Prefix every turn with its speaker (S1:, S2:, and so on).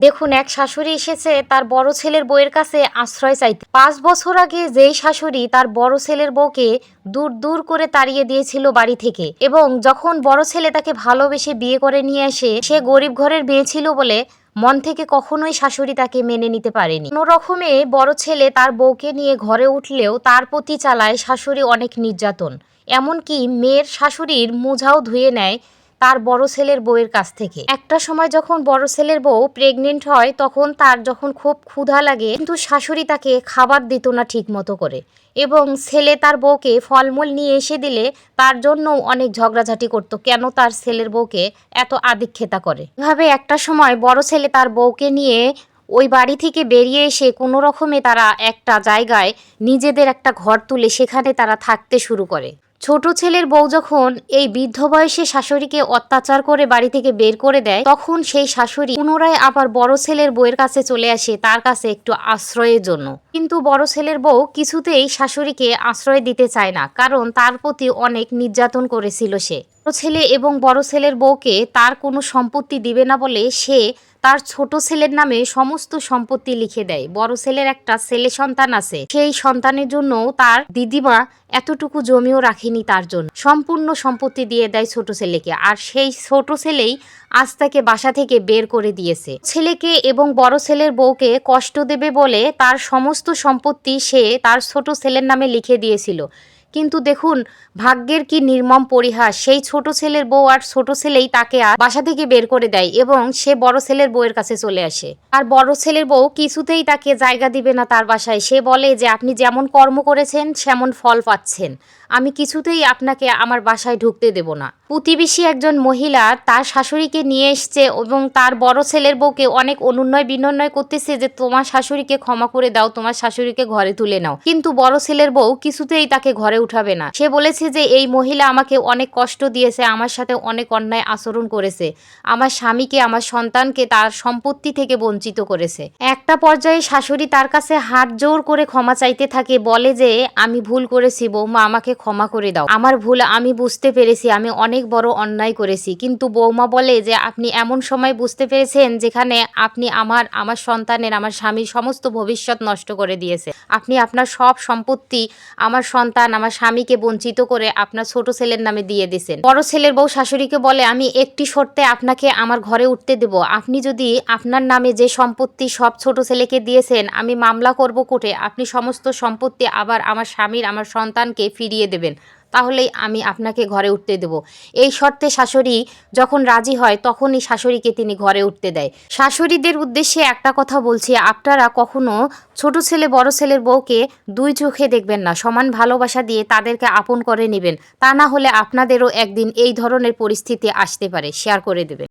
S1: দেখুন, এক শাশুড়ি এসেছে তার বড় ছেলের বউয়ের কাছে আশ্রয় চাইতে। 5 বছর আগে যেই শাশুড়ি তার বড় ছেলের বউকে দূর দূর করে তাড়িয়ে দিয়েছিল বাড়ি থেকে, এবং যখন বড় ছেলে তাকে ভালোবেসে বিয়ে করে নিয়ে আসে, সে গরিব ঘরের মেয়ে ছিল বলে মন থেকে কখনোই শাশুড়ি তাকে মেনে নিতে পারেনি। কোনো রকমে বড় ছেলে তার বউকে নিয়ে ঘরে উঠলেও তার প্রতি চালায় শাশুড়ি অনেক নির্যাতন। এমনকি মেয়ের শাশুড়ির মোজাও ধুয়ে নেয় তার বড় ছেলের বউয়ের কাছ থেকে। একটা সময় যখন বড় ছেলের বউ প্রেগনেন্ট হয়, তখন তার যখন খুব ক্ষুধা লাগে, কিন্তু শাশুড়ি তাকে খাবার দিত না ঠিক মতো করে, এবং ছেলে তার বউকে ফলমূল নিয়ে এসে দিলে তার জন্য অনেক ঝগড়াঝাটি করতো, কেন তার ছেলের বউকে এত আদিক্ষেতা করে। এভাবে একটা সময় বড় ছেলে তার বউকে নিয়ে ওই বাড়ি থেকে বেরিয়ে এসে কোনো রকমে তারা একটা জায়গায় নিজেদের একটা ঘর তুলে সেখানে তারা থাকতে শুরু করে। ছোট ছেলের বউ যখন এই বৃদ্ধ বয়সে শাশুড়িকে অত্যাচার করে বাড়ি থেকে বের করে দেয়, তখন সেই শাশুড়ি পুনরায় আবার বড় ছেলের বউয়ের কাছে চলে আসে তার কাছে একটু আশ্রয়ের জন্য। কিন্তু বড় ছেলের বউ কিছুতেই শাশুড়িকে আশ্রয় দিতে চায় না, কারণ তার প্রতি অনেক নির্যাতন করেছিল সে। বড় ছেলে এবং বড় ছেলের বউকে তার কোনো সম্পত্তি দিবে না বলে সে তার ছোট ছেলের নামে সমস্ত সম্পত্তি লিখে দেয়। বড় ছেলের একটা ছেলে সন্তান আছে, সেই সন্তানের জন্য তার দিদিমা এতটুকু জমিও রাখেনি, তার জন্য সম্পূর্ণ সম্পত্তি দিয়ে দেয় ছোট ছেলেকে। আর সেই ছোট ছেলেই আজ তাকে বাসা থেকে বের করে দিয়েছে। ছেলেকে এবং বড় ছেলের বউকে কষ্ট দেবে বলে তার সমস্ত সম্পত্তি সে তার ছোট ছেলের নামে লিখে দিয়েছিল। কিন্তু দেখুন, ভাগ্যের কি নির্মম পরিহাস, সেই ছোট ছেলের বউ আর ছোট ছেলেই তাকে বাসা থেকে বের করে দেয় এবং সে বড় ছেলের বউয়ের কাছে চলে আসে। আর বড় ছেলের বউ কিছুতেই তাকে জায়গা দিবে না তার বাসায়। সে বলে যে আপনি যেমন কর্ম করেছেন সেমন ফল পাচ্ছেন, আমি কিছুতেই আপনাকে আমার বাসায় ঢুকতে দেব না। প্রতিবেশী একজন মহিলা তার শাশুড়িকে নিয়ে এসছে এবং তার বড় ছেলের বউকে অনেক অনুনয় বিনয় করতেছে যে তোমার শাশুড়িকে ক্ষমা করে দাও, তোমার শাশুড়িকে ঘরে তুলে নাও। কিন্তু বড় ছেলের বউ কিছুতেই তাকে ঘরে উঠাবে না। সে বলেছে যে এই মহিলা আমাকে অনেক কষ্ট দিয়েছে, আমার সাথে অনেক অন্যায় আচরণ করেছে, আমার স্বামীকে আমার সন্তানকে তার সম্পত্তি থেকে বঞ্চিত করেছে। একটা পর্যায়ে শাশুড়ি তার কাছে হাত জোর করে ক্ষমা চাইতে থাকে, বলে যে আমি ভুল করেছি বৌমা, আমাকে ক্ষমা করে দাও, আমার ভুল আমি বুঝতে পেরেছি, আমি অনেক বড় অন্যায় করেছি। কিন্তু বৌমা বলে যে আপনি এমন সময় বুঝতে পেরেছেন যেখানে আপনি আমার সন্তানের, আমার স্বামীর সমস্ত ভবিষ্যৎ নষ্ট করে দিয়েছে। আপনি আপনার সব সম্পত্তি আমার সন্তান, আমার স্বামীকে বঞ্চিত করে আপনার ছোট ছেলের নামে দিয়ে দিয়েছেন। বড় ছেলের বউ শাশুড়িকে বলে আমি একটি শর্তে আপনাকে আমার ঘরে উঠতে দেব, আপনি যদি আপনার নামে যে সম্পত্তি সব ছোট ছেলেকে দিয়েছেন আমি মামলা করব কোর্টে, আপনি সমস্ত সম্পত্তি আবার আমার স্বামীর, আমার সন্তানকে ফিরিয়ে দেবেন, তাহলেই আমি আপনাকে ঘরে উঠতে দেব। এই শর্তে শাশুড়ি যখন রাজি হয় তখনই শাশুড়িকে তিনি ঘরে উঠতে দেয়। শাশুড়িদের উদ্দেশ্যে একটা কথা বলছি, আপনারা কখনো ছোট ছেলে বড় ছেলের বউকে দুই চোখে দেখবেন না, সমান ভালোবাসা দিয়ে তাদেরকে আপন করে নেবেন, তা না হলে আপনাদেরও একদিন এই ধরনের পরিস্থিতি আসতে পারে। শেয়ার করে দেবেন।